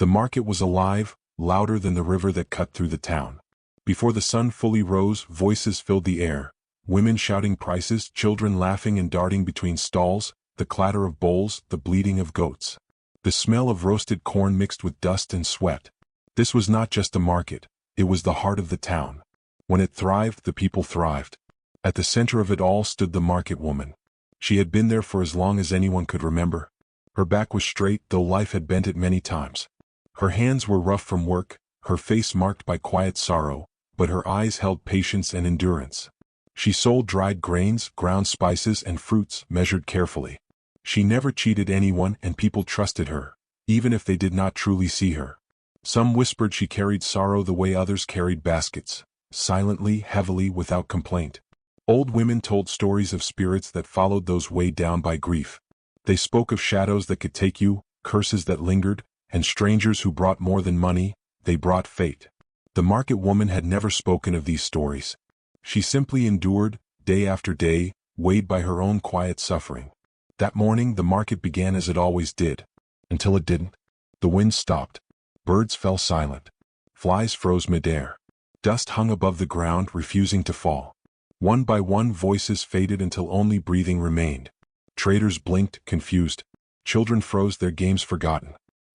The market was alive, louder than the river that cut through the town. Before the sun fully rose, voices filled the air, women shouting prices, children laughing and darting between stalls, the clatter of bowls, the bleating of goats. The smell of roasted corn mixed with dust and sweat. This was not just a market, it was the heart of the town. When it thrived, the people thrived. At the center of it all stood the market woman. She had been there for as long as anyone could remember. Her back was straight, though life had bent it many times. Her hands were rough from work, her face marked by quiet sorrow, but her eyes held patience and endurance. She sold dried grains, ground spices, and fruits measured carefully. She never cheated anyone, and people trusted her, even if they did not truly see her. Some whispered she carried sorrow the way others carried baskets, silently, heavily, without complaint. Old women told stories of spirits that followed those weighed down by grief. They spoke of shadows that could take you, curses that lingered, and strangers who brought more than money, they brought fate. The market woman had never spoken of these stories. She simply endured, day after day, weighed by her own quiet suffering. That morning the market began as it always did. Until it didn't. The wind stopped. Birds fell silent. Flies froze midair. Dust hung above the ground, refusing to fall. One by one voices faded until only breathing remained. Traders blinked, confused. Children froze, their games forgotten.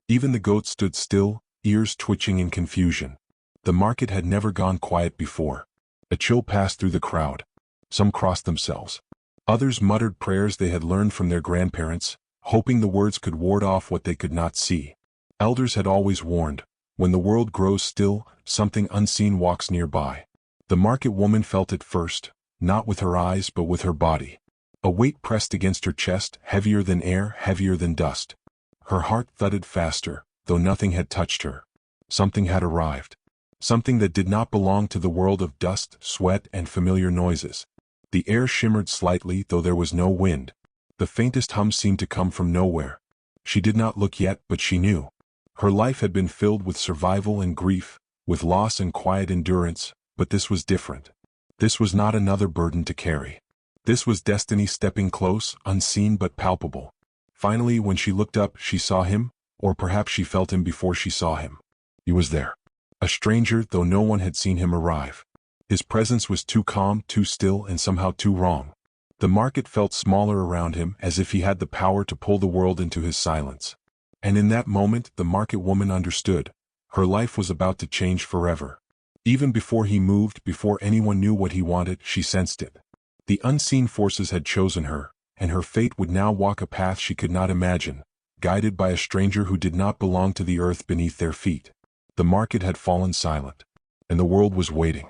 Even the goats stood still, ears twitching in confusion. The market had never gone quiet before. A chill passed through the crowd. Some crossed themselves. Others muttered prayers they had learned from their grandparents, hoping the words could ward off what they could not see. Elders had always warned, when the world grows still, something unseen walks nearby. The market woman felt it first, not with her eyes but with her body. A weight pressed against her chest, heavier than air, heavier than dust. Her heart thudded faster, though nothing had touched her. Something had arrived. Something that did not belong to the world of dust, sweat, and familiar noises. The air shimmered slightly, though there was no wind. The faintest hum seemed to come from nowhere. She did not look yet, but she knew. Her life had been filled with survival and grief, with loss and quiet endurance, but this was different. This was not another burden to carry. This was destiny stepping close, unseen but palpable. Finally, when she looked up, she saw him, or perhaps she felt him before she saw him. He was there. A stranger, though no one had seen him arrive. His presence was too calm, too still, and somehow too wrong. The market felt smaller around him, as if he had the power to pull the world into his silence. And in that moment, the market woman understood. Her life was about to change forever. Even before he moved, before anyone knew what he wanted, she sensed it. The unseen forces had chosen her, and her fate would now walk a path she could not imagine, guided by a stranger who did not belong to the earth beneath their feet. The market had fallen silent, and the world was waiting.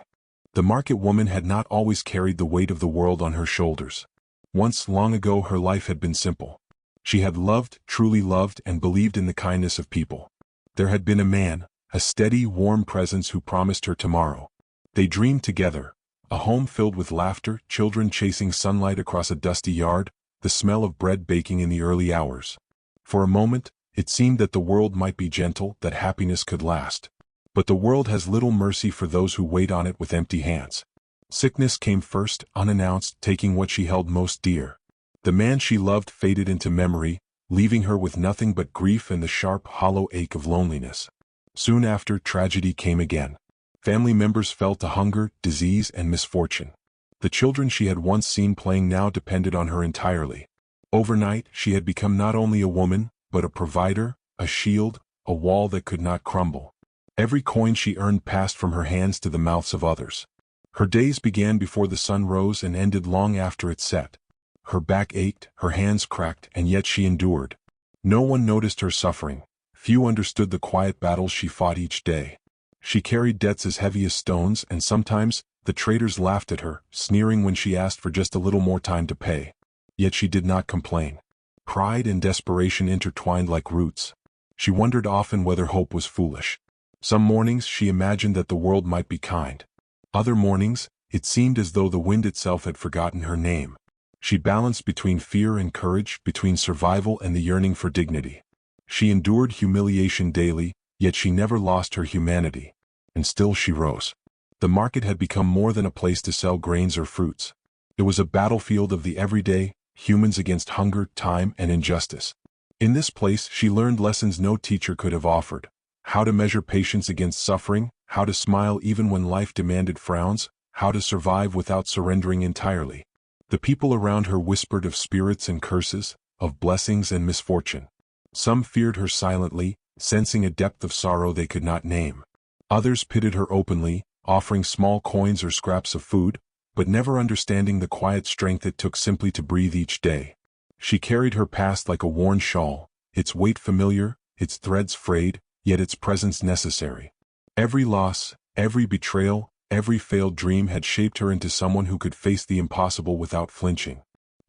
The market woman had not always carried the weight of the world on her shoulders. Once, long ago, her life had been simple. She had loved, truly loved, and believed in the kindness of people. There had been a man, a steady, warm presence who promised her tomorrow. They dreamed together, a home filled with laughter, children chasing sunlight across a dusty yard, the smell of bread baking in the early hours. For a moment, it seemed that the world might be gentle, that happiness could last. But the world has little mercy for those who wait on it with empty hands. Sickness came first, unannounced, taking what she held most dear. The man she loved faded into memory, leaving her with nothing but grief and the sharp, hollow ache of loneliness. Soon after, tragedy came again. Family members fell to hunger, disease, and misfortune. The children she had once seen playing now depended on her entirely. Overnight, she had become not only a woman, but a provider, a shield, a wall that could not crumble. Every coin she earned passed from her hands to the mouths of others. Her days began before the sun rose and ended long after it set. Her back ached, her hands cracked, and yet she endured. No one noticed her suffering. Few understood the quiet battles she fought each day. She carried debts as heavy as stones, and sometimes, the traders laughed at her, sneering when she asked for just a little more time to pay. Yet she did not complain. Pride and desperation intertwined like roots. She wondered often whether hope was foolish. Some mornings she imagined that the world might be kind. Other mornings, it seemed as though the wind itself had forgotten her name. She balanced between fear and courage, between survival and the yearning for dignity. She endured humiliation daily, yet she never lost her humanity. And still she rose. The market had become more than a place to sell grains or fruits. It was a battlefield of the everyday, humans against hunger, time, and injustice. In this place she learned lessons no teacher could have offered. How to measure patience against suffering, how to smile even when life demanded frowns, how to survive without surrendering entirely. The people around her whispered of spirits and curses, of blessings and misfortune. Some feared her silently, sensing a depth of sorrow they could not name. Others pitied her openly, offering small coins or scraps of food, but never understanding the quiet strength it took simply to breathe each day. She carried her past like a worn shawl, its weight familiar, its threads frayed, yet its presence necessary. Every loss, every betrayal, every failed dream had shaped her into someone who could face the impossible without flinching.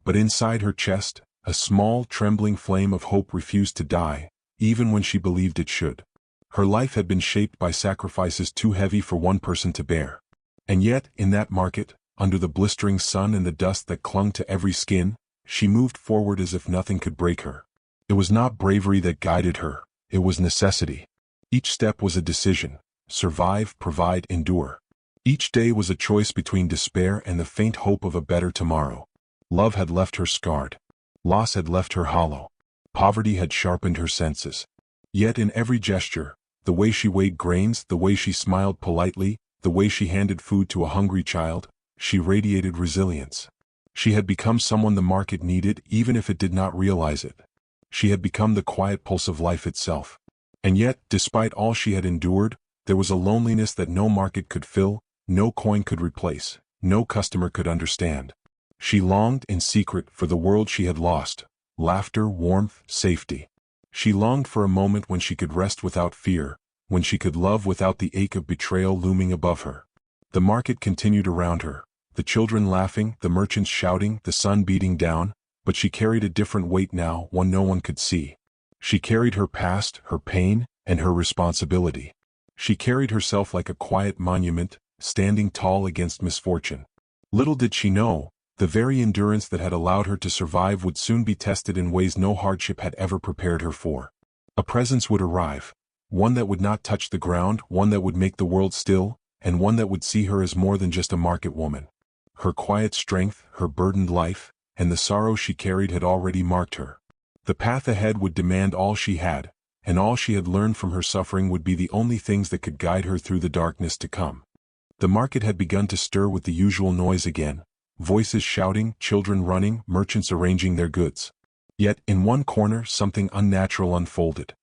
But inside her chest, a small, trembling flame of hope refused to die, even when she believed it should. Her life had been shaped by sacrifices too heavy for one person to bear. And yet, in that market, under the blistering sun and the dust that clung to every skin, she moved forward as if nothing could break her. It was not bravery that guided her, it was necessity. Each step was a decision: survive, provide, endure. Each day was a choice between despair and the faint hope of a better tomorrow. Love had left her scarred. Loss had left her hollow. Poverty had sharpened her senses. Yet in every gesture, the way she weighed grains, the way she smiled politely, the way she handed food to a hungry child, she radiated resilience. She had become someone the market needed even if it did not realize it. She had become the quiet pulse of life itself. And yet, despite all she had endured, there was a loneliness that no market could fill, no coin could replace, no customer could understand. She longed in secret for the world she had lost: laughter, warmth, safety. She longed for a moment when she could rest without fear, when she could love without the ache of betrayal looming above her. The market continued around her, the children laughing, the merchants shouting, the sun beating down, but she carried a different weight now, one no one could see. She carried her past, her pain, and her responsibility. She carried herself like a quiet monument, standing tall against misfortune. Little did she know, the very endurance that had allowed her to survive would soon be tested in ways no hardship had ever prepared her for. A presence would arrive, one that would not touch the ground, one that would make the world still, and one that would see her as more than just a market woman. Her quiet strength, her burdened life, and the sorrow she carried had already marked her. The path ahead would demand all she had, and all she had learned from her suffering would be the only things that could guide her through the darkness to come. The market had begun to stir with the usual noise again: voices shouting, children running, merchants arranging their goods. Yet, in one corner, something unnatural unfolded.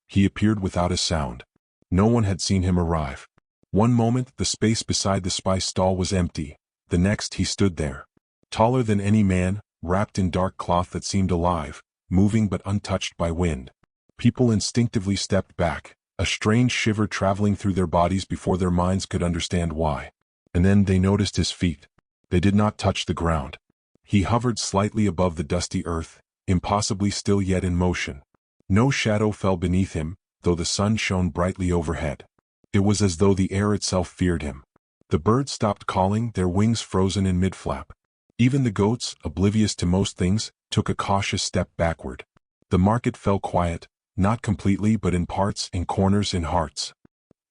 He appeared without a sound. No one had seen him arrive. One moment, the space beside the spice stall was empty. The next, he stood there. Taller than any man, wrapped in dark cloth that seemed alive, moving but untouched by wind. People instinctively stepped back, a strange shiver traveling through their bodies before their minds could understand why. And then they noticed his feet. They did not touch the ground. He hovered slightly above the dusty earth, impossibly still yet in motion. No shadow fell beneath him, though the sun shone brightly overhead. It was as though the air itself feared him. The birds stopped calling, their wings frozen in mid-flap. Even the goats, oblivious to most things, took a cautious step backward. The market fell quiet, not completely but in parts, in corners, in hearts.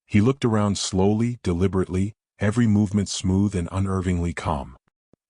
He looked around slowly, deliberately, every movement smooth and unervingly calm.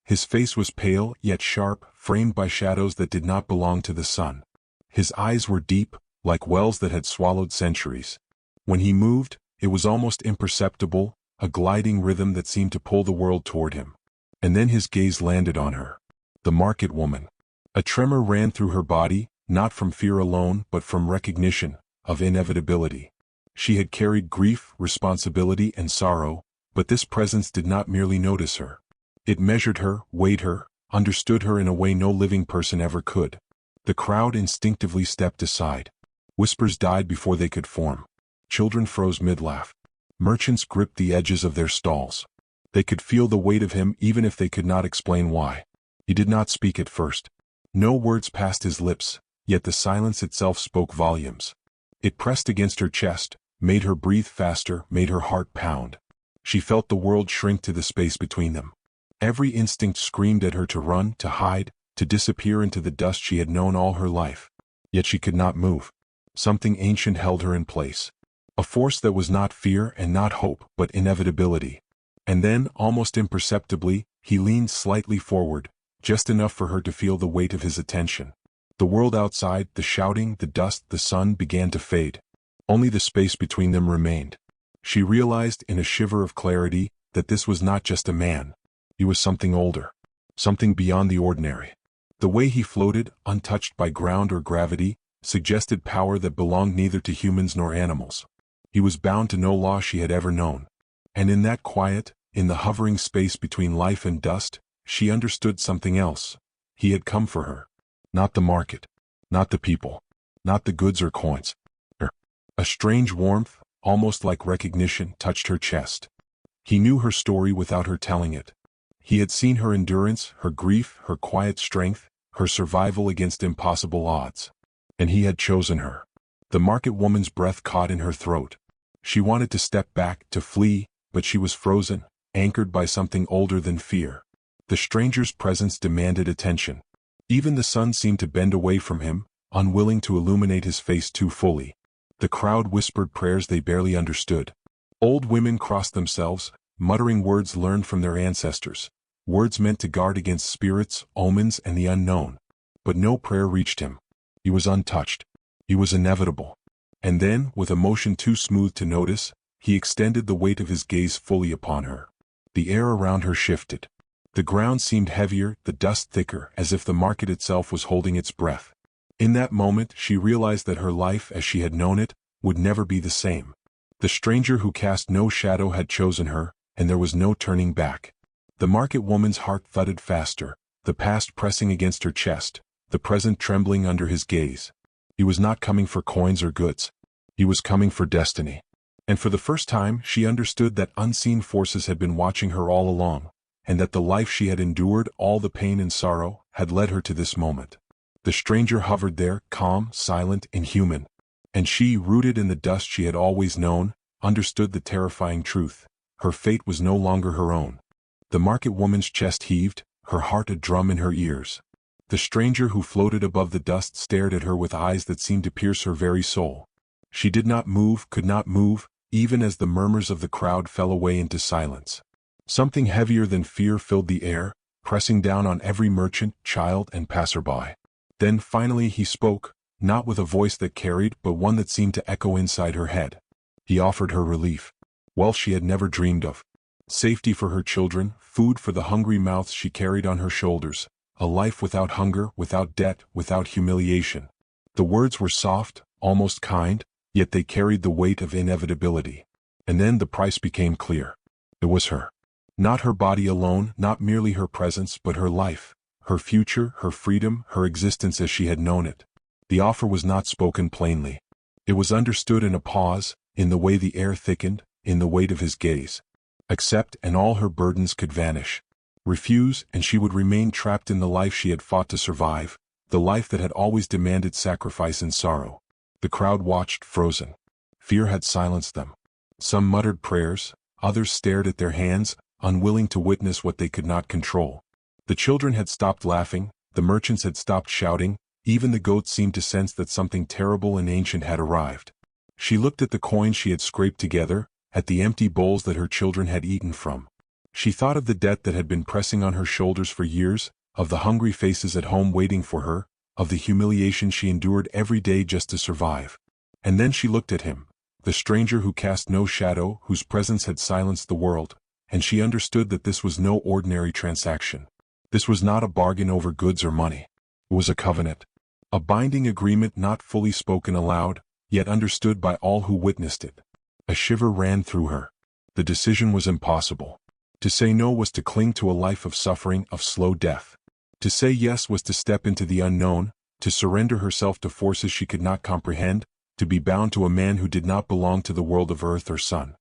His face was pale, yet sharp, framed by shadows that did not belong to the sun. His eyes were deep, like wells that had swallowed centuries. When he moved, it was almost imperceptible, a gliding rhythm that seemed to pull the world toward him. And then his gaze landed on her. The market woman. A tremor ran through her body, not from fear alone but from recognition of inevitability. She had carried grief, responsibility, and sorrow, but this presence did not merely notice her. It measured her, weighed her, understood her in a way no living person ever could. The crowd instinctively stepped aside. Whispers died before they could form. Children froze mid-laugh. Merchants gripped the edges of their stalls. They could feel the weight of him even if they could not explain why. He did not speak at first. No words passed his lips, yet the silence itself spoke volumes. It pressed against her chest, made her breathe faster, made her heart pound. She felt the world shrink to the space between them. Every instinct screamed at her to run, to hide, to disappear into the dust she had known all her life. Yet she could not move. Something ancient held her in place. A force that was not fear and not hope, but inevitability. And then, almost imperceptibly, he leaned slightly forward, just enough for her to feel the weight of his attention. The world outside, the shouting, the dust, the sun began to fade. Only the space between them remained. She realized in a shiver of clarity that this was not just a man. He was something older. Something beyond the ordinary. The way he floated, untouched by ground or gravity, suggested power that belonged neither to humans nor animals. He was bound to no law she had ever known. And in that quiet, in the hovering space between life and dust, she understood something else. He had come for her. Not the market. Not the people. Not the goods or coins. A strange warmth, almost like recognition, touched her chest. He knew her story without her telling it. He had seen her endurance, her grief, her quiet strength, her survival against impossible odds. And he had chosen her. The market woman's breath caught in her throat. She wanted to step back, to flee, but she was frozen, anchored by something older than fear. The stranger's presence demanded attention. Even the sun seemed to bend away from him, unwilling to illuminate his face too fully. The crowd whispered prayers they barely understood. Old women crossed themselves, muttering words learned from their ancestors, words meant to guard against spirits, omens, and the unknown. But no prayer reached him. He was untouched. He was inevitable. And then, with a motion too smooth to notice, he extended the weight of his gaze fully upon her. The air around her shifted. The ground seemed heavier, the dust thicker, as if the market itself was holding its breath. In that moment, she realized that her life, as she had known it, would never be the same. The stranger who cast no shadow had chosen her, and there was no turning back. The market woman's heart thudded faster, the past pressing against her chest, the present trembling under his gaze. He was not coming for coins or goods. He was coming for destiny. And for the first time, she understood that unseen forces had been watching her all along, and that the life she had endured, all the pain and sorrow, had led her to this moment. The stranger hovered there, calm, silent, inhuman. And she, rooted in the dust she had always known, understood the terrifying truth. Her fate was no longer her own. The market woman's chest heaved, her heart a drum in her ears. The stranger who floated above the dust stared at her with eyes that seemed to pierce her very soul. She did not move, could not move, even as the murmurs of the crowd fell away into silence. Something heavier than fear filled the air, pressing down on every merchant, child, and passerby. Then finally he spoke, not with a voice that carried, but one that seemed to echo inside her head. He offered her relief. Wealth she had never dreamed of. Safety for her children, food for the hungry mouths she carried on her shoulders, a life without hunger, without debt, without humiliation. The words were soft, almost kind, yet they carried the weight of inevitability. And then the price became clear. It was her. Not her body alone, not merely her presence, but her life. Her future, her freedom, her existence as she had known it. The offer was not spoken plainly. It was understood in a pause, in the way the air thickened, in the weight of his gaze. Accept, and all her burdens could vanish. Refuse, and she would remain trapped in the life she had fought to survive, the life that had always demanded sacrifice and sorrow. The crowd watched, frozen. Fear had silenced them. Some muttered prayers, others stared at their hands, unwilling to witness what they could not control. The children had stopped laughing, the merchants had stopped shouting, even the goats seemed to sense that something terrible and ancient had arrived. She looked at the coins she had scraped together, at the empty bowls that her children had eaten from. She thought of the debt that had been pressing on her shoulders for years, of the hungry faces at home waiting for her, of the humiliation she endured every day just to survive. And then she looked at him, the stranger who cast no shadow, whose presence had silenced the world, and she understood that this was no ordinary transaction. This was not a bargain over goods or money. It was a covenant. A binding agreement not fully spoken aloud, yet understood by all who witnessed it. A shiver ran through her. The decision was impossible. To say no was to cling to a life of suffering, of slow death. To say yes was to step into the unknown, to surrender herself to forces she could not comprehend, to be bound to a man who did not belong to the world of earth or sun.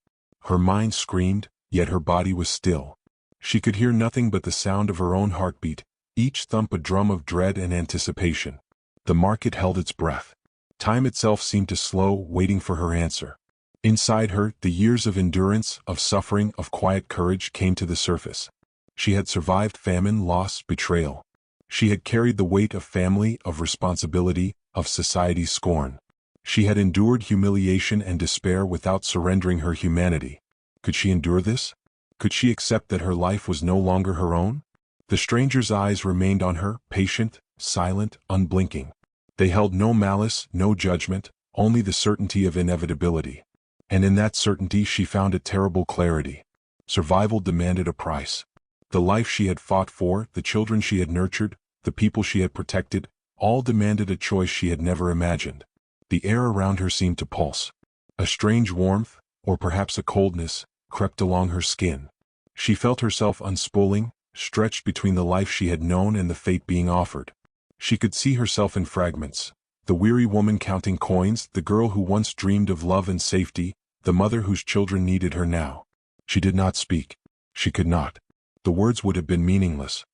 Her mind screamed, yet her body was still. She could hear nothing but the sound of her own heartbeat, each thump a drum of dread and anticipation. The market held its breath. Time itself seemed to slow, waiting for her answer. Inside her, the years of endurance, of suffering, of quiet courage came to the surface. She had survived famine, loss, betrayal. She had carried the weight of family, of responsibility, of society's scorn. She had endured humiliation and despair without surrendering her humanity. Could she endure this? Could she accept that her life was no longer her own? The stranger's eyes remained on her, patient, silent, unblinking. They held no malice, no judgment, only the certainty of inevitability. And in that certainty she found a terrible clarity. Survival demanded a price. The life she had fought for, the children she had nurtured, the people she had protected, all demanded a choice she had never imagined. The air around her seemed to pulse. A strange warmth, or perhaps a coldness, crept along her skin. She felt herself unspooling, stretched between the life she had known and the fate being offered. She could see herself in fragments. The weary woman counting coins, the girl who once dreamed of love and safety, the mother whose children needed her now. She did not speak. She could not. The words would have been meaningless.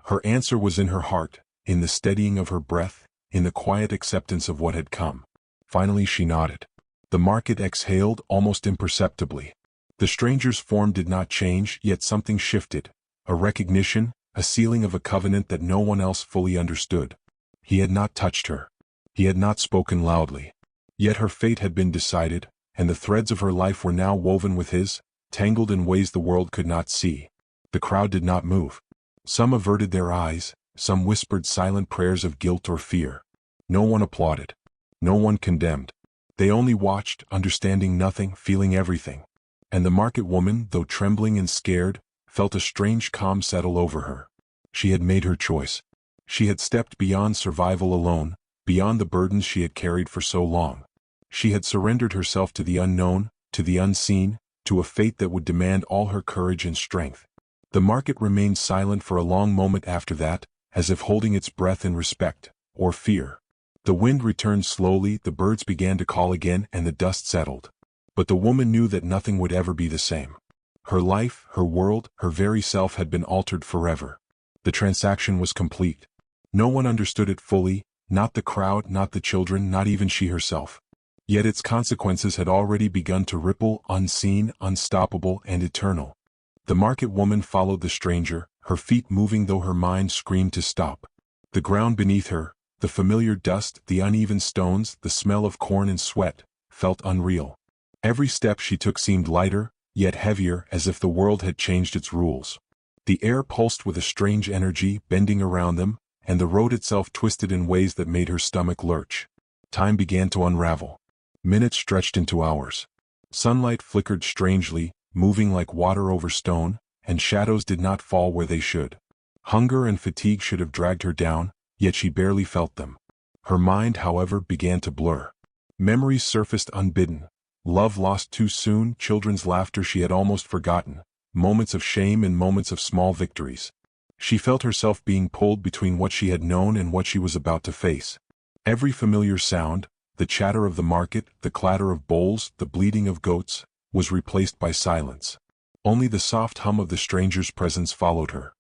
Her answer was in her heart, in the steadying of her breath, in the quiet acceptance of what had come. Finally she nodded. The market exhaled almost imperceptibly. The stranger's form did not change, yet something shifted. A recognition, a sealing of a covenant that no one else fully understood. He had not touched her. He had not spoken loudly. Yet her fate had been decided, and the threads of her life were now woven with his, tangled in ways the world could not see. The crowd did not move. Some averted their eyes, some whispered silent prayers of guilt or fear. No one applauded. No one condemned. They only watched, understanding nothing, feeling everything. And the market woman, though trembling and scared, felt a strange calm settle over her. She had made her choice. She had stepped beyond survival alone, beyond the burdens she had carried for so long. She had surrendered herself to the unknown, to the unseen, to a fate that would demand all her courage and strength. The market remained silent for a long moment after that, as if holding its breath in respect, or fear. The wind returned slowly, the birds began to call again, and the dust settled. But the woman knew that nothing would ever be the same. Her life, her world, her very self had been altered forever. The transaction was complete. No one understood it fully, not the crowd, not the children, not even she herself. Yet its consequences had already begun to ripple, unseen, unstoppable, and eternal. The market woman followed the stranger, her feet moving though her mind screamed to stop. The ground beneath her, the familiar dust, the uneven stones, the smell of corn and sweat, felt unreal. Every step she took seemed lighter, yet heavier, as if the world had changed its rules. The air pulsed with a strange energy, bending around them, and the road itself twisted in ways that made her stomach lurch. Time began to unravel. Minutes stretched into hours. Sunlight flickered strangely, moving like water over stone, and shadows did not fall where they should. Hunger and fatigue should have dragged her down, yet she barely felt them. Her mind, however, began to blur. Memories surfaced unbidden. Love lost too soon, children's laughter she had almost forgotten, moments of shame and moments of small victories. She felt herself being pulled between what she had known and what she was about to face. Every familiar sound, the chatter of the market, the clatter of bowls, the bleating of goats, was replaced by silence. Only the soft hum of the stranger's presence followed her.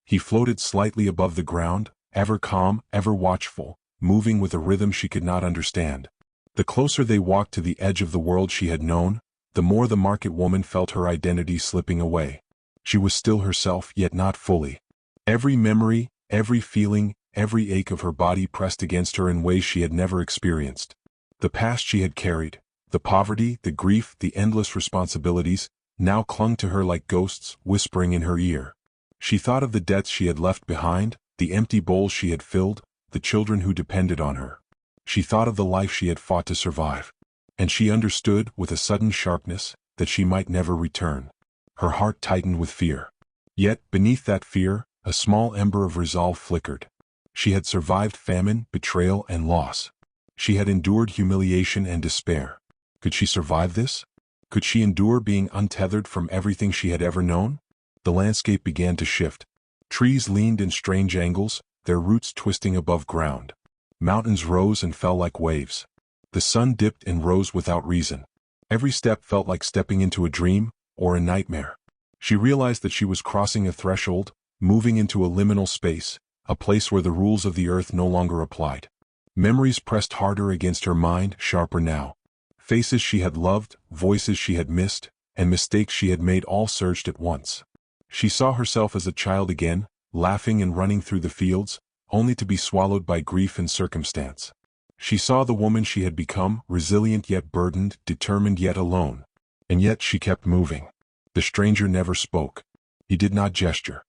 He floated slightly above the ground, ever calm, ever watchful, moving with a rhythm she could not understand. The closer they walked to the edge of the world she had known, the more the market woman felt her identity slipping away. She was still herself, yet not fully. Every memory, every feeling, every ache of her body pressed against her in ways she had never experienced. The past she had carried, the poverty, the grief, the endless responsibilities, now clung to her like ghosts, whispering in her ear. She thought of the debts she had left behind, the empty bowls she had filled, the children who depended on her. She thought of the life she had fought to survive. And she understood, with a sudden sharpness, that she might never return. Her heart tightened with fear. Yet, beneath that fear, a small ember of resolve flickered. She had survived famine, betrayal, and loss. She had endured humiliation and despair. Could she survive this? Could she endure being untethered from everything she had ever known? The landscape began to shift. Trees leaned in strange angles, their roots twisting above ground. Mountains rose and fell like waves. The sun dipped and rose without reason. Every step felt like stepping into a dream, or a nightmare. She realized that she was crossing a threshold, moving into a liminal space, a place where the rules of the earth no longer applied. Memories pressed harder against her mind, sharper now. Faces she had loved, voices she had missed, and mistakes she had made all surged at once. She saw herself as a child again, laughing and running through the fields, only to be swallowed by grief and circumstance. She saw the woman she had become, resilient yet burdened, determined yet alone. And yet she kept moving. The stranger never spoke. He did not gesture.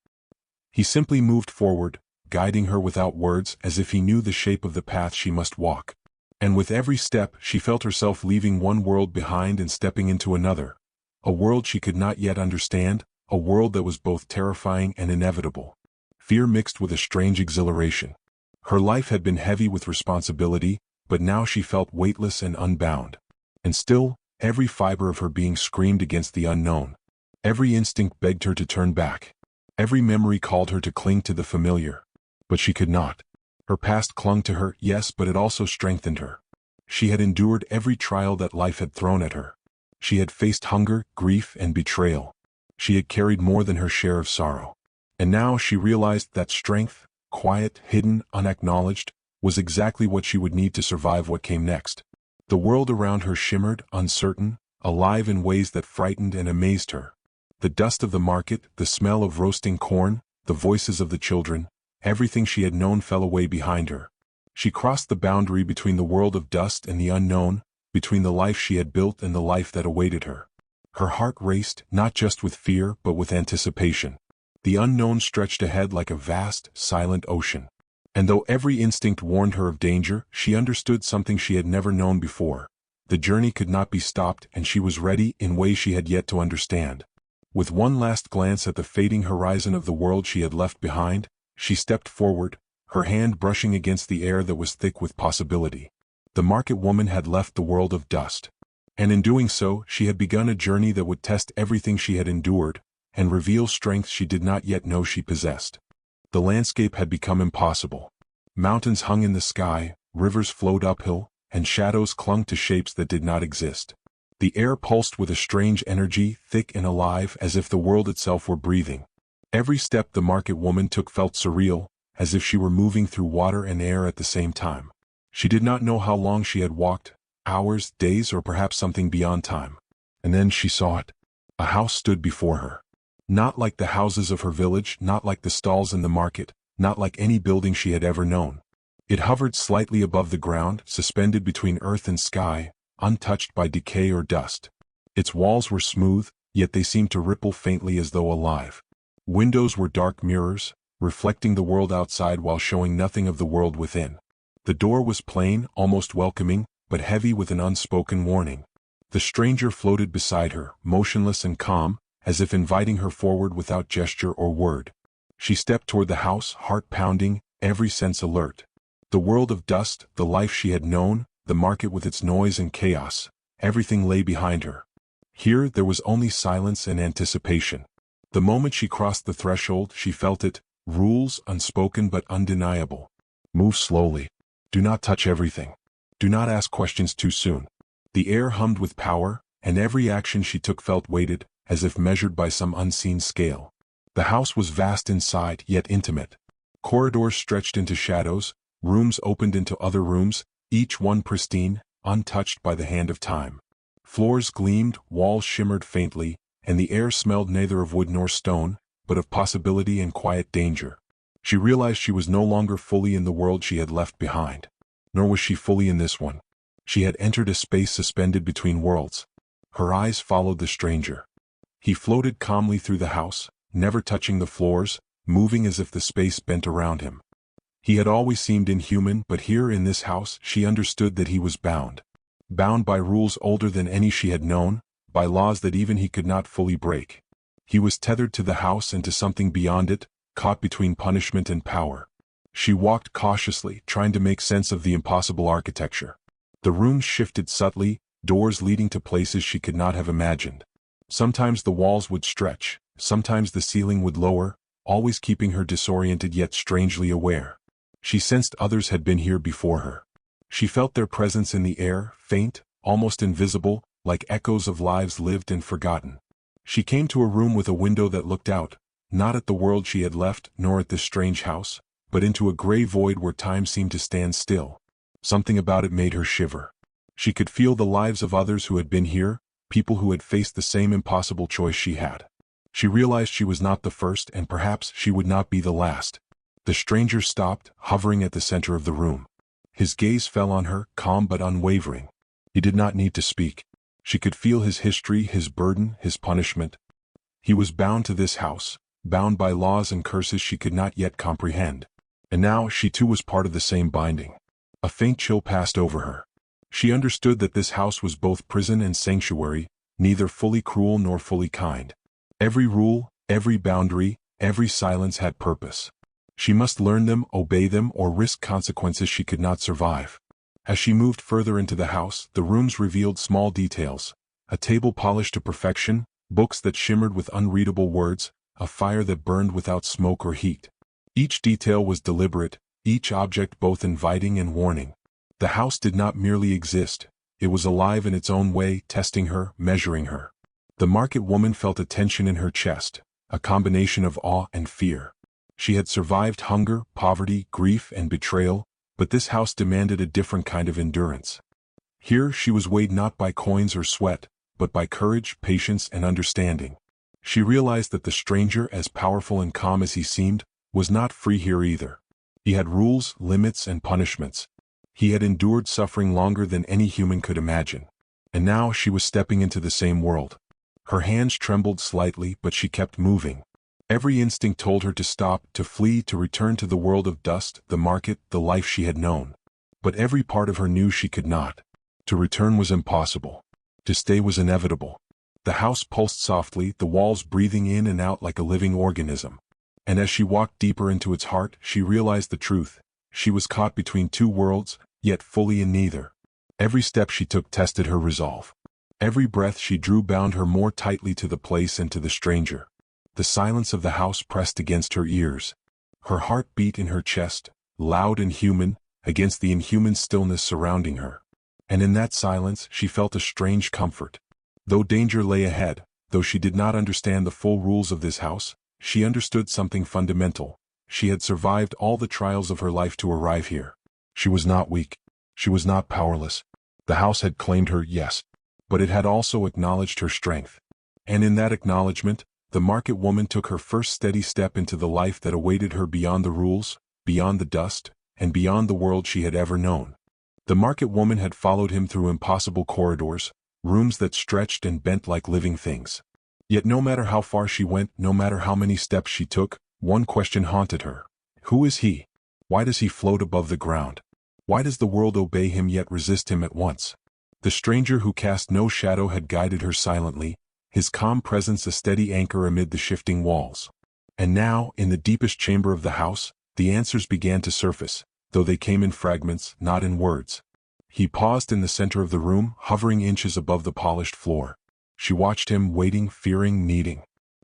He simply moved forward, guiding her without words, as if he knew the shape of the path she must walk. And with every step, she felt herself leaving one world behind and stepping into another. A world she could not yet understand, a world that was both terrifying and inevitable. Fear mixed with a strange exhilaration. Her life had been heavy with responsibility, but now she felt weightless and unbound. And still, every fiber of her being screamed against the unknown. Every instinct begged her to turn back. Every memory called her to cling to the familiar. But she could not. Her past clung to her, yes, but it also strengthened her. She had endured every trial that life had thrown at her. She had faced hunger, grief, and betrayal. She had carried more than her share of sorrow. And now she realized that strength, quiet, hidden, unacknowledged, was exactly what she would need to survive what came next. The world around her shimmered, uncertain, alive in ways that frightened and amazed her. The dust of the market, the smell of roasting corn, the voices of the children, everything she had known fell away behind her. She crossed the boundary between the world of dust and the unknown, between the life she had built and the life that awaited her. Her heart raced, not just with fear, but with anticipation. The unknown stretched ahead like a vast, silent ocean. And though every instinct warned her of danger, she understood something she had never known before. The journey could not be stopped, and she was ready in ways she had yet to understand. With one last glance at the fading horizon of the world she had left behind, she stepped forward, her hand brushing against the air that was thick with possibility. The market woman had left the world of dust. And in doing so, she had begun a journey that would test everything she had endured, and reveal strength she did not yet know she possessed. The landscape had become impossible. Mountains hung in the sky, rivers flowed uphill, and shadows clung to shapes that did not exist. The air pulsed with a strange energy, thick and alive, as if the world itself were breathing. Every step the market woman took felt surreal, as if she were moving through water and air at the same time. She did not know how long she had walked, hours, days, or perhaps something beyond time. And then she saw it. A house stood before her. Not like the houses of her village, not like the stalls in the market, not like any building she had ever known. It hovered slightly above the ground, suspended between earth and sky, untouched by decay or dust. Its walls were smooth, yet they seemed to ripple faintly as though alive. Windows were dark mirrors, reflecting the world outside while showing nothing of the world within. The door was plain, almost welcoming, but heavy with an unspoken warning. The stranger floated beside her, motionless and calm, as if inviting her forward without gesture or word. She stepped toward the house, heart pounding, every sense alert. The world of dust, the life she had known, the market with its noise and chaos, everything lay behind her. Here there was only silence and anticipation. The moment she crossed the threshold, she felt it, rules unspoken but undeniable. Move slowly. Do not touch everything. Do not ask questions too soon. The air hummed with power, and every action she took felt weighted, as if measured by some unseen scale. The house was vast inside, yet intimate. Corridors stretched into shadows, rooms opened into other rooms, each one pristine, untouched by the hand of time. Floors gleamed, walls shimmered faintly, and the air smelled neither of wood nor stone, but of possibility and quiet danger. She realized she was no longer fully in the world she had left behind. Nor was she fully in this one. She had entered a space suspended between worlds. Her eyes followed the stranger. He floated calmly through the house, never touching the floors, moving as if the space bent around him. He had always seemed inhuman, but here in this house she understood that he was bound. Bound by rules older than any she had known, by laws that even he could not fully break. He was tethered to the house and to something beyond it, caught between punishment and power. She walked cautiously, trying to make sense of the impossible architecture. The rooms shifted subtly, doors leading to places she could not have imagined. Sometimes the walls would stretch, sometimes the ceiling would lower, always keeping her disoriented yet strangely aware. She sensed others had been here before her. She felt their presence in the air, faint, almost invisible, like echoes of lives lived and forgotten. She came to a room with a window that looked out, not at the world she had left, nor at this strange house, but into a gray void where time seemed to stand still. Something about it made her shiver. She could feel the lives of others who had been here, people who had faced the same impossible choice she had. She realized she was not the first, and perhaps she would not be the last. The stranger stopped, hovering at the center of the room. His gaze fell on her, calm but unwavering. He did not need to speak. She could feel his history, his burden, his punishment. He was bound to this house, bound by laws and curses she could not yet comprehend. And now she too was part of the same binding. A faint chill passed over her. She understood that this house was both prison and sanctuary, neither fully cruel nor fully kind. Every rule, every boundary, every silence had purpose. She must learn them, obey them, or risk consequences she could not survive. As she moved further into the house, the rooms revealed small details: a table polished to perfection, books that shimmered with unreadable words, a fire that burned without smoke or heat. Each detail was deliberate, each object both inviting and warning. The house did not merely exist, it was alive in its own way, testing her, measuring her. The market woman felt a tension in her chest, a combination of awe and fear. She had survived hunger, poverty, grief, and betrayal, but this house demanded a different kind of endurance. Here she was weighed not by coins or sweat, but by courage, patience, and understanding. She realized that the stranger, as powerful and calm as he seemed, was not free here either. He had rules, limits, and punishments. He had endured suffering longer than any human could imagine. And now she was stepping into the same world. Her hands trembled slightly, but she kept moving. Every instinct told her to stop, to flee, to return to the world of dust, the market, the life she had known. But every part of her knew she could not. To return was impossible. To stay was inevitable. The house pulsed softly, the walls breathing in and out like a living organism. And as she walked deeper into its heart, she realized the truth. She was caught between two worlds, yet fully in neither. Every step she took tested her resolve. Every breath she drew bound her more tightly to the place and to the stranger. The silence of the house pressed against her ears. Her heart beat in her chest, loud and human, against the inhuman stillness surrounding her. And in that silence she felt a strange comfort. Though danger lay ahead, though she did not understand the full rules of this house, she understood something fundamental. She had survived all the trials of her life to arrive here. She was not weak. She was not powerless. The house had claimed her, yes, but it had also acknowledged her strength. And in that acknowledgement, the market woman took her first steady step into the life that awaited her beyond the rules, beyond the dust, and beyond the world she had ever known. The market woman had followed him through impossible corridors, rooms that stretched and bent like living things. Yet no matter how far she went, no matter how many steps she took, one question haunted her. Who is he? Why does he float above the ground? Why does the world obey him yet resist him at once? The stranger who cast no shadow had guided her silently, his calm presence a steady anchor amid the shifting walls. And now, in the deepest chamber of the house, the answers began to surface, though they came in fragments, not in words. He paused in the center of the room, hovering inches above the polished floor. She watched him, waiting, fearing, needing.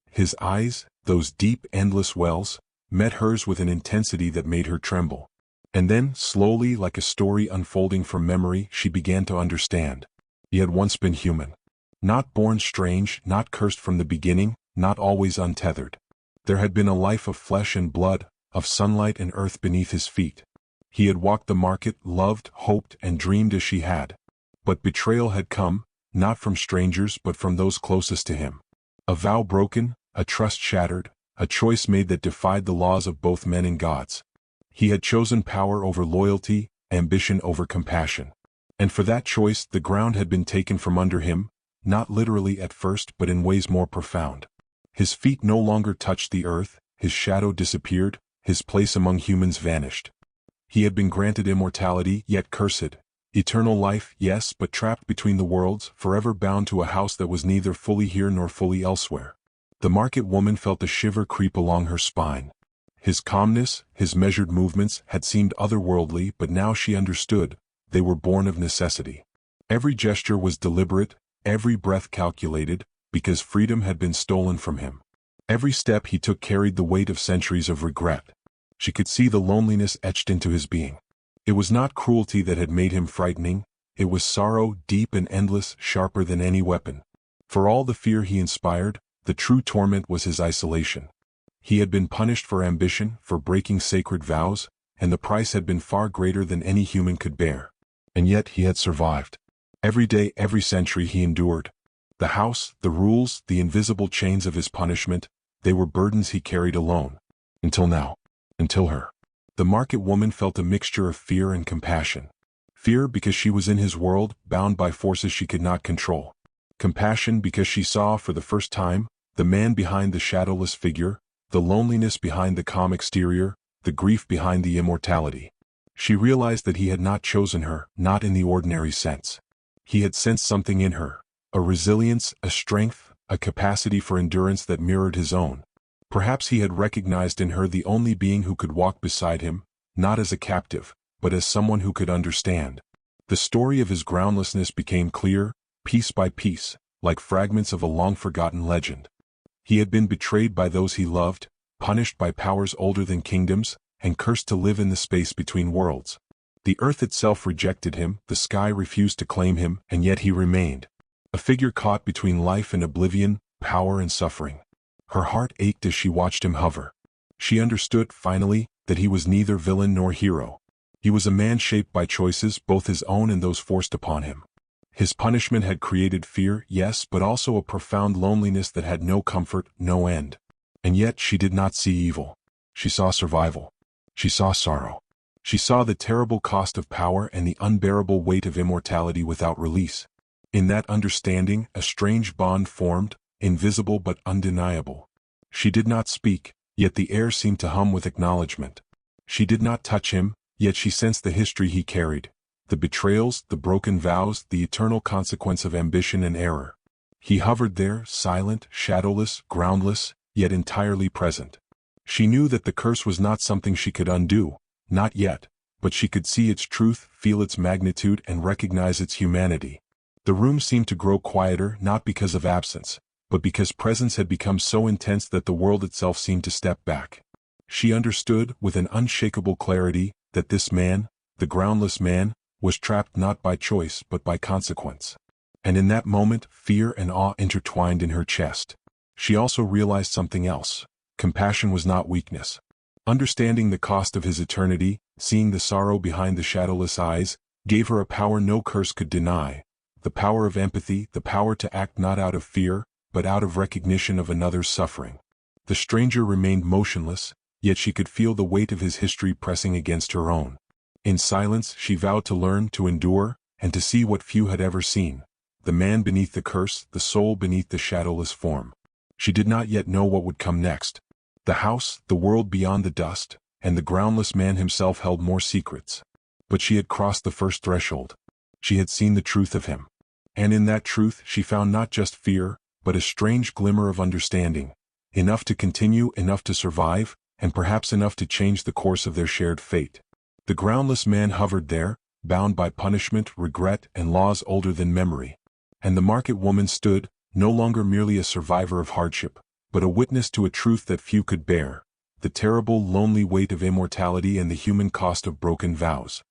His eyes, those deep, endless wells, met hers with an intensity that made her tremble. And then, slowly, like a story unfolding from memory, she began to understand. He had once been human. Not born strange, not cursed from the beginning, not always untethered. There had been a life of flesh and blood, of sunlight and earth beneath his feet. He had walked the market, loved, hoped, and dreamed as she had. But betrayal had come, not from strangers but from those closest to him. A vow broken, a trust shattered, a choice made that defied the laws of both men and gods. He had chosen power over loyalty, ambition over compassion. And for that choice the ground had been taken from under him, not literally at first but in ways more profound. His feet no longer touched the earth, his shadow disappeared, his place among humans vanished. He had been granted immortality, yet cursed. Eternal life, yes, but trapped between the worlds, forever bound to a house that was neither fully here nor fully elsewhere. The market woman felt a shiver creep along her spine. His calmness, his measured movements, had seemed otherworldly, but now she understood. They were born of necessity. Every gesture was deliberate, every breath calculated, because freedom had been stolen from him. Every step he took carried the weight of centuries of regret. She could see the loneliness etched into his being. It was not cruelty that had made him frightening, it was sorrow, deep and endless, sharper than any weapon. For all the fear he inspired, the true torment was his isolation. He had been punished for ambition, for breaking sacred vows, and the price had been far greater than any human could bear. And yet he had survived. Every day, every century he endured. The house, the rules, the invisible chains of his punishment, they were burdens he carried alone. Until now. Until her. The market woman felt a mixture of fear and compassion. Fear because she was in his world, bound by forces she could not control. Compassion because she saw for the first time, the man behind the shadowless figure, the loneliness behind the calm exterior, the grief behind the immortality. She realized that he had not chosen her, not in the ordinary sense. He had sensed something in her, a resilience, a strength, a capacity for endurance that mirrored his own. Perhaps he had recognized in her the only being who could walk beside him, not as a captive, but as someone who could understand. The story of his groundlessness became clear, piece by piece, like fragments of a long-forgotten legend. He had been betrayed by those he loved, punished by powers older than kingdoms, and cursed to live in the space between worlds. The earth itself rejected him, the sky refused to claim him, and yet he remained. A figure caught between life and oblivion, power and suffering. Her heart ached as she watched him hover. She understood, finally, that he was neither villain nor hero. He was a man shaped by choices, both his own and those forced upon him. His punishment had created fear, yes, but also a profound loneliness that had no comfort, no end. And yet she did not see evil. She saw survival. She saw sorrow. She saw the terrible cost of power and the unbearable weight of immortality without release. In that understanding, a strange bond formed, invisible but undeniable. She did not speak, yet the air seemed to hum with acknowledgement. She did not touch him, yet she sensed the history he carried, the betrayals, the broken vows, the eternal consequence of ambition and error. He hovered there, silent, shadowless, groundless, yet entirely present. She knew that the curse was not something she could undo, not yet, but she could see its truth, feel its magnitude, and recognize its humanity. The room seemed to grow quieter, not because of absence, but because presence had become so intense that the world itself seemed to step back. She understood, with an unshakable clarity, that this man, the groundless man, was trapped not by choice but by consequence. And in that moment, fear and awe intertwined in her chest. She also realized something else. Compassion was not weakness. Understanding the cost of his eternity, seeing the sorrow behind the shadowless eyes, gave her a power no curse could deny. The power of empathy, the power to act not out of fear, but out of recognition of another's suffering. The stranger remained motionless, yet she could feel the weight of his history pressing against her own. In silence, she vowed to learn, to endure, and to see what few had ever seen. The man beneath the curse, the soul beneath the shadowless form. She did not yet know what would come next. The house, the world beyond the dust, and the groundless man himself held more secrets. But she had crossed the first threshold. She had seen the truth of him. And in that truth she found not just fear, but a strange glimmer of understanding. Enough to continue, enough to survive, and perhaps enough to change the course of their shared fate. The groundless man hovered there, bound by punishment, regret, and laws older than memory. And the market woman stood, no longer merely a survivor of hardship, but a witness to a truth that few could bear, the terrible, lonely weight of immortality and the human cost of broken vows.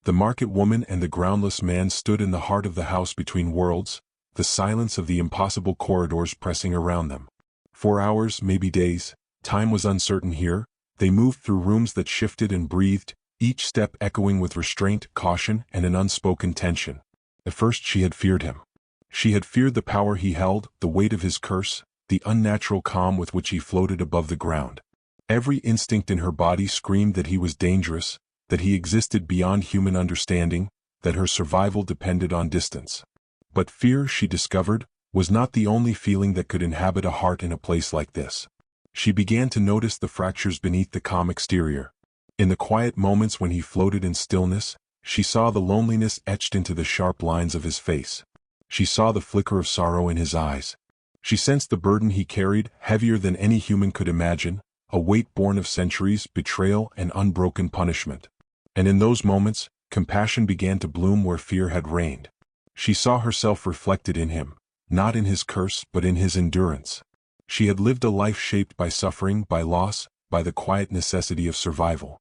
The market woman and the groundless man stood in the heart of the house between worlds, the silence of the impossible corridors pressing around them. For hours, maybe days, time was uncertain here. They moved through rooms that shifted and breathed, each step echoing with restraint, caution, and an unspoken tension. At first she had feared him. She had feared the power he held, the weight of his curse, the unnatural calm with which he floated above the ground. Every instinct in her body screamed that he was dangerous, that he existed beyond human understanding, that her survival depended on distance. But fear, she discovered, was not the only feeling that could inhabit a heart in a place like this. She began to notice the fractures beneath the calm exterior. In the quiet moments when he floated in stillness, she saw the loneliness etched into the sharp lines of his face. She saw the flicker of sorrow in his eyes. She sensed the burden he carried, heavier than any human could imagine, a weight born of centuries, betrayal, and unbroken punishment. And in those moments, compassion began to bloom where fear had reigned. She saw herself reflected in him, not in his curse but in his endurance. She had lived a life shaped by suffering, by loss, by the quiet necessity of survival.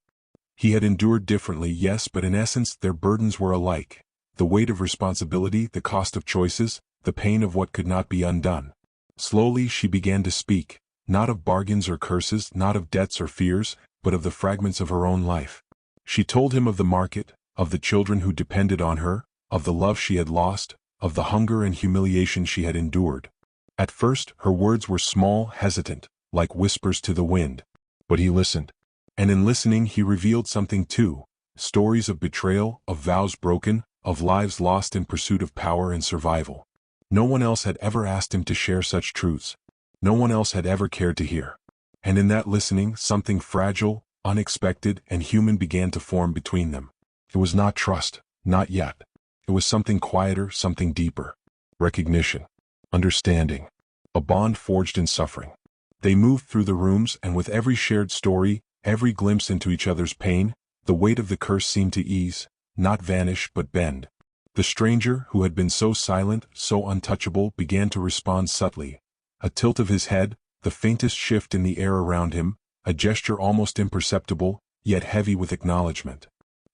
He had endured differently, yes, but in essence their burdens were alike. The weight of responsibility, the cost of choices, the pain of what could not be undone. Slowly she began to speak, not of bargains or curses, not of debts or fears, but of the fragments of her own life. She told him of the market, of the children who depended on her, of the love she had lost, of the hunger and humiliation she had endured. At first, her words were small, hesitant, like whispers to the wind. But he listened. And in listening he revealed something too, stories of betrayal, of vows broken, of lives lost in pursuit of power and survival. No one else had ever asked him to share such truths. No one else had ever cared to hear. And in that listening, something fragile, unexpected, and human began to form between them. It was not trust, not yet. It was something quieter, something deeper. Recognition. Understanding. A bond forged in suffering. They moved through the rooms, and with every shared story, every glimpse into each other's pain, the weight of the curse seemed to ease, not vanish but bend. The stranger, who had been so silent, so untouchable, began to respond subtly. A tilt of his head, the faintest shift in the air around him, a gesture almost imperceptible, yet heavy with acknowledgement.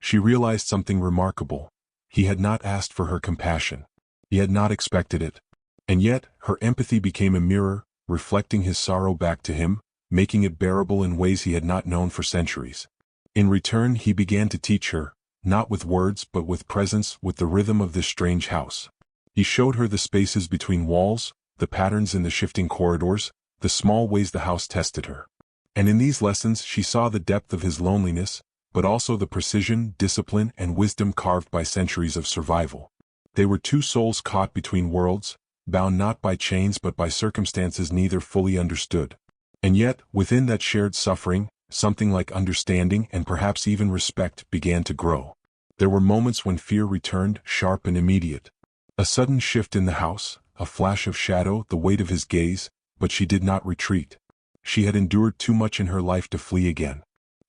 She realized something remarkable. He had not asked for her compassion. He had not expected it. And yet, her empathy became a mirror, reflecting his sorrow back to him, making it bearable in ways he had not known for centuries. In return, he began to teach her, not with words but with presence, with the rhythm of this strange house. He showed her the spaces between walls, the patterns in the shifting corridors, the small ways the house tested her. And in these lessons she saw the depth of his loneliness, but also the precision, discipline, and wisdom carved by centuries of survival. They were two souls caught between worlds, bound not by chains but by circumstances neither fully understood. And yet, within that shared suffering, something like understanding and perhaps even respect began to grow. There were moments when fear returned, sharp and immediate. A sudden shift in the house, a flash of shadow, the weight of his gaze, but she did not retreat. She had endured too much in her life to flee again.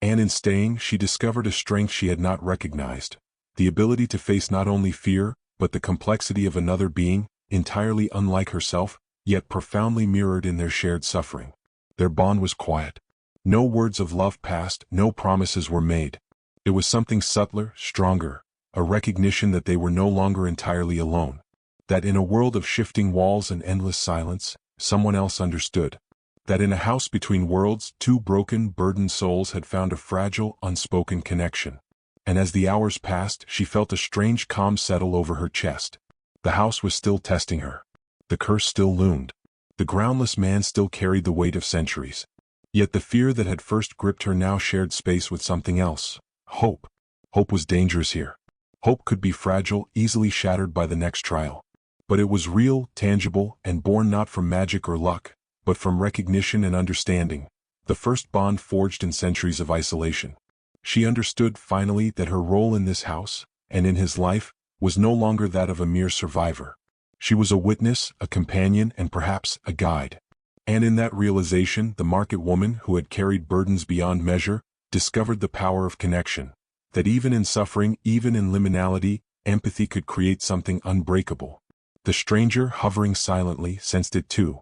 And in staying, she discovered a strength she had not recognized. The ability to face not only fear, but the complexity of another being, entirely unlike herself, yet profoundly mirrored in their shared suffering. Their bond was quiet. No words of love passed, no promises were made. It was something subtler, stronger, a recognition that they were no longer entirely alone. That in a world of shifting walls and endless silence, someone else understood. That in a house between worlds, two broken, burdened souls had found a fragile, unspoken connection. And as the hours passed, she felt a strange calm settle over her chest. The house was still testing her. The curse still loomed. The groundless man still carried the weight of centuries. Yet the fear that had first gripped her now shared space with something else. Hope. Hope was dangerous here. Hope could be fragile, easily shattered by the next trial. But it was real, tangible, and born not from magic or luck, but from recognition and understanding, the first bond forged in centuries of isolation. She understood finally that her role in this house, and in his life, was no longer that of a mere survivor. She was a witness, a companion, and perhaps a guide. And in that realization, the market woman, who had carried burdens beyond measure, discovered the power of connection, that even in suffering, even in liminality, empathy could create something unbreakable. The stranger, hovering silently, sensed it too.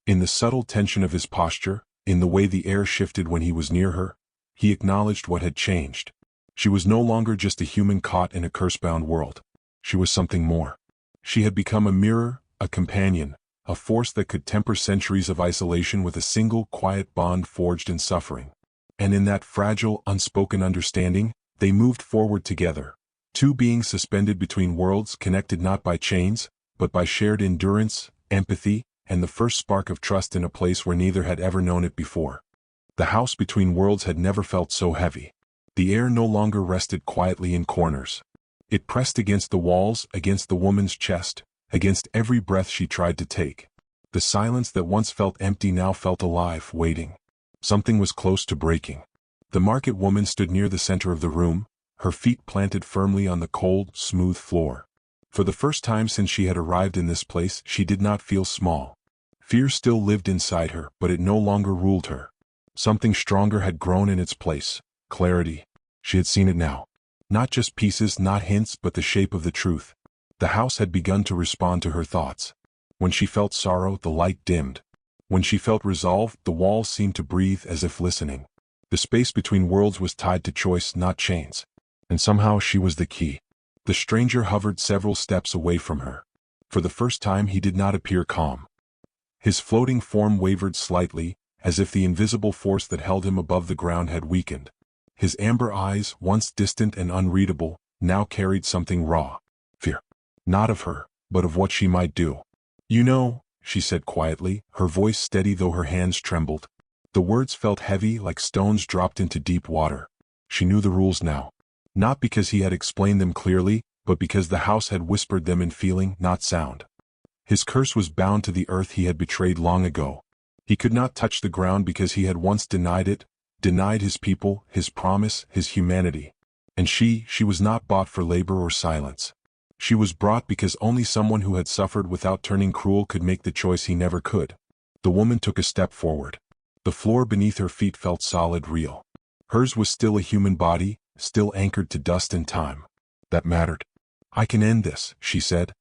In the subtle tension of his posture, in the way the air shifted when he was near her, he acknowledged what had changed. She was no longer just a human caught in a curse-bound world. She was something more. She had become a mirror, a companion, a force that could temper centuries of isolation with a single quiet bond forged in suffering. And in that fragile, unspoken understanding, they moved forward together. Two beings suspended between worlds, connected not by chains, but by shared endurance, empathy, and the first spark of trust in a place where neither had ever known it before. The house between worlds had never felt so heavy. The air no longer rested quietly in corners. It pressed against the walls, against the woman's chest, against every breath she tried to take. The silence that once felt empty now felt alive, waiting. Something was close to breaking. The market woman stood near the center of the room, her feet planted firmly on the cold, smooth floor. For the first time since she had arrived in this place, she did not feel small. Fear still lived inside her, but it no longer ruled her. Something stronger had grown in its place. Clarity. She had seen it now. Not just pieces, not hints, but the shape of the truth. The house had begun to respond to her thoughts. When she felt sorrow, the light dimmed. When she felt resolve, the walls seemed to breathe as if listening. The space between worlds was tied to choice, not chains. And somehow she was the key. The stranger hovered several steps away from her. For the first time he did not appear calm. His floating form wavered slightly, as if the invisible force that held him above the ground had weakened. His amber eyes, once distant and unreadable, now carried something raw. Fear. Not of her, but of what she might do. "You know," she said quietly, her voice steady though her hands trembled. The words felt heavy, like stones dropped into deep water. She knew the rules now. Not because he had explained them clearly, but because the house had whispered them in feeling, not sound. His curse was bound to the earth he had betrayed long ago. He could not touch the ground because he had once denied it, denied his people, his promise, his humanity. And she was not bought for labor or silence. She was brought because only someone who had suffered without turning cruel could make the choice he never could. The woman took a step forward. The floor beneath her feet felt solid, real. Hers was still a human body, still anchored to dust and time. That mattered. "I can end this," she said.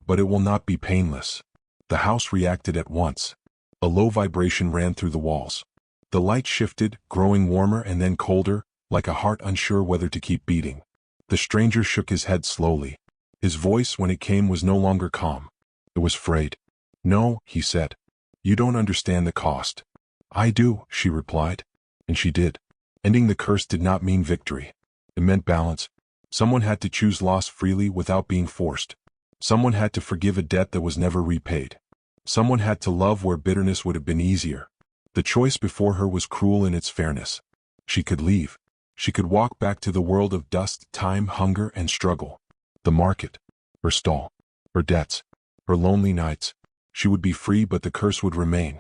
"But it will not be painless." The house reacted at once. A low vibration ran through the walls. The light shifted, growing warmer and then colder, like a heart unsure whether to keep beating. The stranger shook his head slowly. His voice, when it came, was no longer calm. It was frayed. "No," he said. "You don't understand the cost." "I do," she replied. And she did. Ending the curse did not mean victory. It meant balance. Someone had to choose loss freely without being forced. Someone had to forgive a debt that was never repaid. Someone had to love where bitterness would have been easier. The choice before her was cruel in its fairness. She could leave. She could walk back to the world of dust, time, hunger, and struggle. The market. Her stall. Her debts. Her lonely nights. She would be free, but the curse would remain.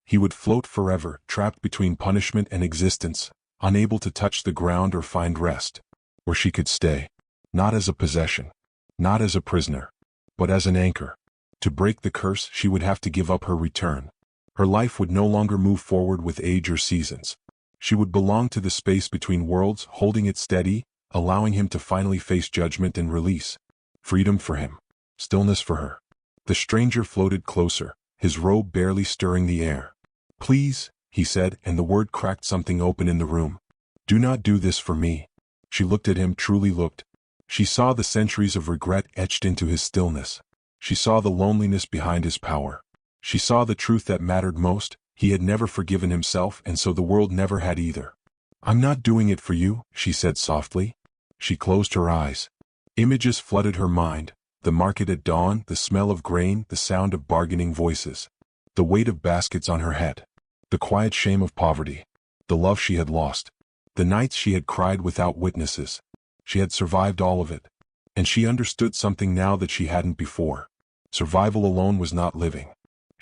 He would float forever, trapped between punishment and existence, unable to touch the ground or find rest. Or she could stay. Not as a possession. Not as a prisoner. But as an anchor. To break the curse, she would have to give up her return. Her life would no longer move forward with age or seasons. She would belong to the space between worlds, holding it steady, allowing him to finally face judgment and release. Freedom for him. Stillness for her. The stranger floated closer, his robe barely stirring the air. "Please," he said, and the word cracked something open in the room. "Do not do this for me." She looked at him, truly looked. She saw the centuries of regret etched into his stillness. She saw the loneliness behind his power. She saw the truth that mattered most. He had never forgiven himself, and so the world never had either. "I'm not doing it for you," she said softly. She closed her eyes. Images flooded her mind. The market at dawn, the smell of grain, the sound of bargaining voices. The weight of baskets on her head. The quiet shame of poverty. The love she had lost. The nights she had cried without witnesses. She had survived all of it. And she understood something now that she hadn't before. Survival alone was not living.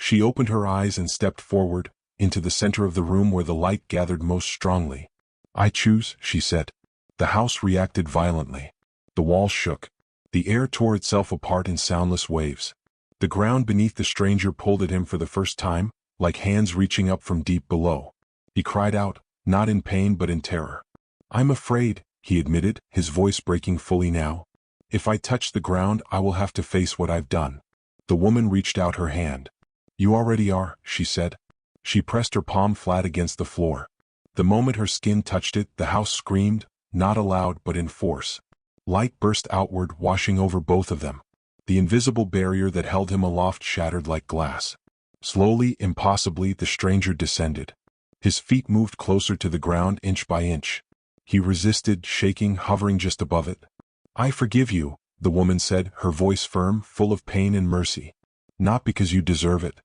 She opened her eyes and stepped forward, into the center of the room where the light gathered most strongly. "I choose," she said. The house reacted violently. The walls shook. The air tore itself apart in soundless waves. The ground beneath the stranger pulled at him for the first time, like hands reaching up from deep below. He cried out, not in pain but in terror. "I'm afraid," he admitted, his voice breaking fully now. "If I touch the ground, I will have to face what I've done." The woman reached out her hand. "You already are," she said. She pressed her palm flat against the floor. The moment her skin touched it, the house screamed, not aloud but in force. Light burst outward, washing over both of them. The invisible barrier that held him aloft shattered like glass. Slowly, impossibly, the stranger descended. His feet moved closer to the ground inch by inch. He resisted, shaking, hovering just above it. "I forgive you," the woman said, her voice firm, full of pain and mercy. "Not because you deserve it,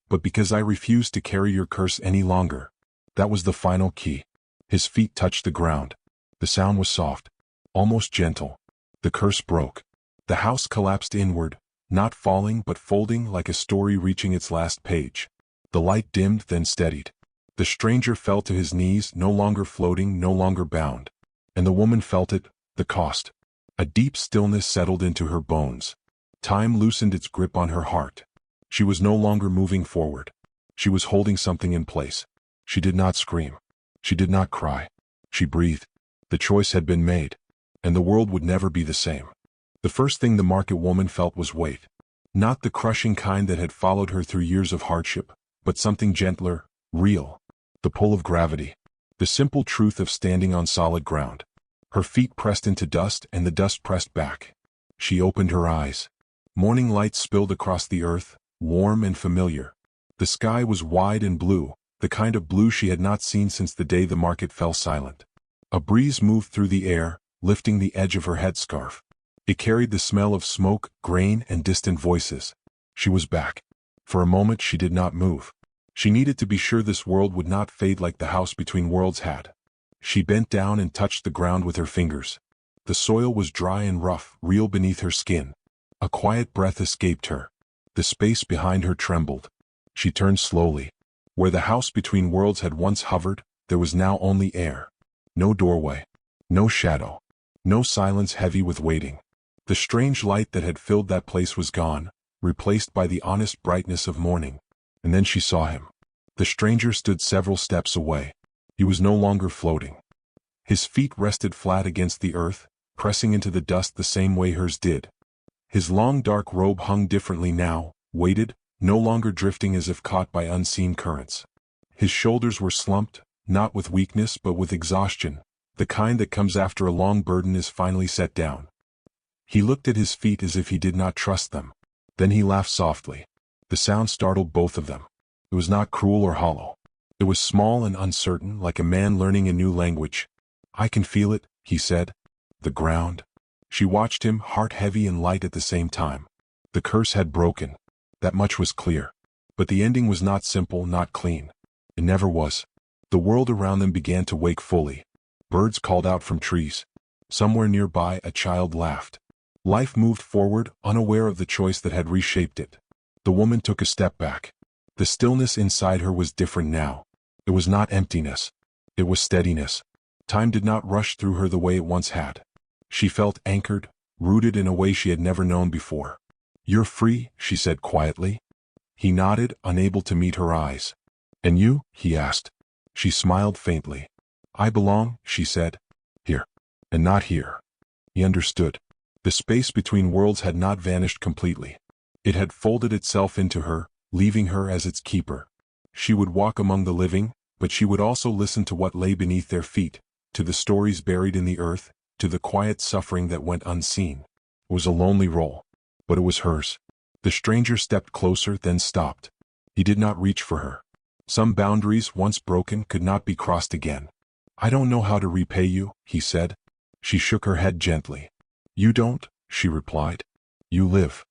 but because I refuse to carry your curse any longer." That was the final key. His feet touched the ground. The sound was soft, almost gentle. The curse broke. The house collapsed inward, not falling but folding like a story reaching its last page. The light dimmed, then steadied. The stranger fell to his knees, no longer floating, no longer bound. And the woman felt it, the cost. A deep stillness settled into her bones. Time loosened its grip on her heart. She was no longer moving forward. She was holding something in place. She did not scream. She did not cry. She breathed. The choice had been made. And the world would never be the same. The first thing the market woman felt was weight. Not the crushing kind that had followed her through years of hardship, but something gentler, real. The pull of gravity. The simple truth of standing on solid ground. Her feet pressed into dust and the dust pressed back. She opened her eyes. Morning light spilled across the earth, warm and familiar. The sky was wide and blue, the kind of blue she had not seen since the day the market fell silent. A breeze moved through the air, lifting the edge of her headscarf. It carried the smell of smoke, grain, and distant voices. She was back. For a moment she did not move. She needed to be sure this world would not fade like the house between worlds had. She bent down and touched the ground with her fingers. The soil was dry and rough, real beneath her skin. A quiet breath escaped her. The space behind her trembled. She turned slowly. Where the house between worlds had once hovered, there was now only air. No doorway. No shadow. No silence heavy with waiting. The strange light that had filled that place was gone, replaced by the honest brightness of morning. And then she saw him. The stranger stood several steps away. He was no longer floating. His feet rested flat against the earth, pressing into the dust the same way hers did. His long dark robe hung differently now, weighted, no longer drifting as if caught by unseen currents. His shoulders were slumped, not with weakness but with exhaustion, the kind that comes after a long burden is finally set down. He looked at his feet as if he did not trust them. Then he laughed softly. The sound startled both of them. It was not cruel or hollow. It was small and uncertain, like a man learning a new language. "I can feel it," he said. "The ground." She watched him, heart heavy and light at the same time. The curse had broken. That much was clear. But the ending was not simple, not clean. It never was. The world around them began to wake fully. Birds called out from trees. Somewhere nearby a child laughed. Life moved forward, unaware of the choice that had reshaped it. The woman took a step back. The stillness inside her was different now. It was not emptiness. It was steadiness. Time did not rush through her the way it once had. She felt anchored, rooted in a way she had never known before. "You're free," she said quietly. He nodded, unable to meet her eyes. "And you?" he asked. She smiled faintly. "I belong," she said. "Here. And not here." He understood. The space between worlds had not vanished completely. It had folded itself into her, leaving her as its keeper. She would walk among the living, but she would also listen to what lay beneath their feet, to the stories buried in the earth, to the quiet suffering that went unseen. It was a lonely role, but it was hers. The stranger stepped closer, then stopped. He did not reach for her. Some boundaries, once broken, could not be crossed again. "I don't know how to repay you," he said. She shook her head gently. "You don't," she replied. "You live."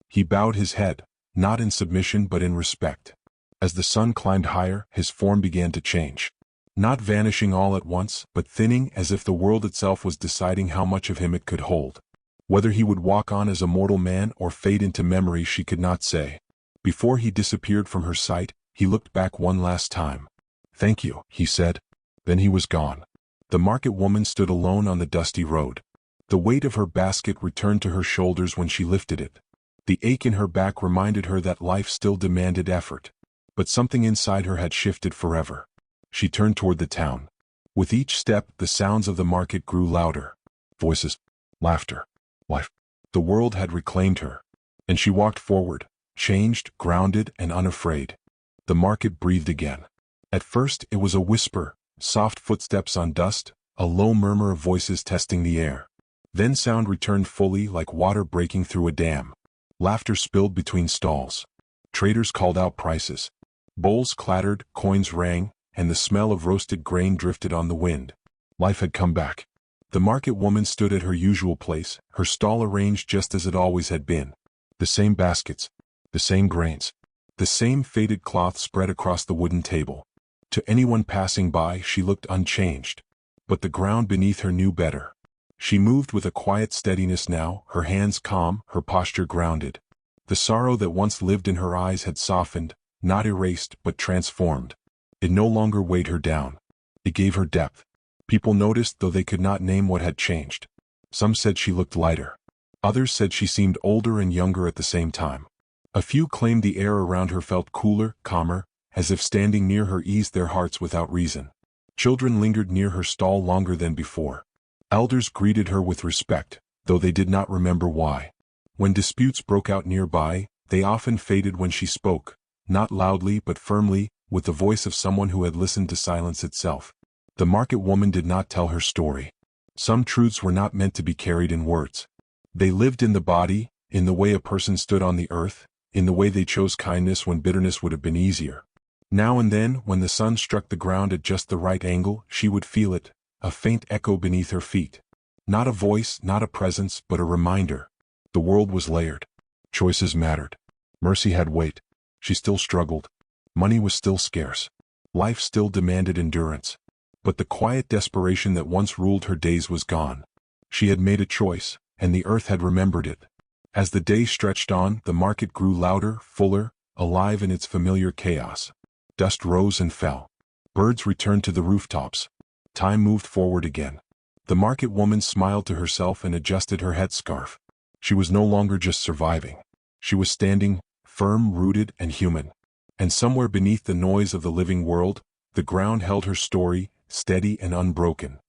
He bowed his head, not in submission but in respect. As the sun climbed higher, his form began to change. Not vanishing all at once, but thinning as if the world itself was deciding how much of him it could hold. Whether he would walk on as a mortal man or fade into memory she could not say. Before he disappeared from her sight, he looked back one last time. "Thank you," he said. Then he was gone. The market woman stood alone on the dusty road. The weight of her basket returned to her shoulders when she lifted it. The ache in her back reminded her that life still demanded effort. But something inside her had shifted forever. She turned toward the town. With each step, the sounds of the market grew louder. Voices, laughter, life. The world had reclaimed her. And she walked forward, changed, grounded, and unafraid. The market breathed again. At first, it was a whisper, soft footsteps on dust, a low murmur of voices testing the air. Then sound returned fully, like water breaking through a dam. Laughter spilled between stalls. Traders called out prices. Bowls clattered, coins rang, and the smell of roasted grain drifted on the wind. Life had come back. The market woman stood at her usual place, her stall arranged just as it always had been. The same baskets, the same grains, the same faded cloth spread across the wooden table. To anyone passing by, she looked unchanged. But the ground beneath her knew better. She moved with a quiet steadiness now, her hands calm, her posture grounded. The sorrow that once lived in her eyes had softened, not erased but transformed. It no longer weighed her down. It gave her depth. People noticed, though they could not name what had changed. Some said she looked lighter. Others said she seemed older and younger at the same time. A few claimed the air around her felt cooler, calmer, as if standing near her eased their hearts without reason. Children lingered near her stall longer than before. Elders greeted her with respect, though they did not remember why. When disputes broke out nearby, they often faded when she spoke, not loudly but firmly, with the voice of someone who had listened to silence itself. The market woman did not tell her story. Some truths were not meant to be carried in words. They lived in the body, in the way a person stood on the earth, in the way they chose kindness when bitterness would have been easier. Now and then, when the sun struck the ground at just the right angle, she would feel it, a faint echo beneath her feet. Not a voice, not a presence, but a reminder. The world was layered. Choices mattered. Mercy had weight. She still struggled. Money was still scarce. Life still demanded endurance. But the quiet desperation that once ruled her days was gone. She had made a choice, and the earth had remembered it. As the day stretched on, the market grew louder, fuller, alive in its familiar chaos. Dust rose and fell. Birds returned to the rooftops. Time moved forward again. The market woman smiled to herself and adjusted her headscarf. She was no longer just surviving. She was standing, firm, rooted, and human. And somewhere beneath the noise of the living world, the ground held her story, steady and unbroken.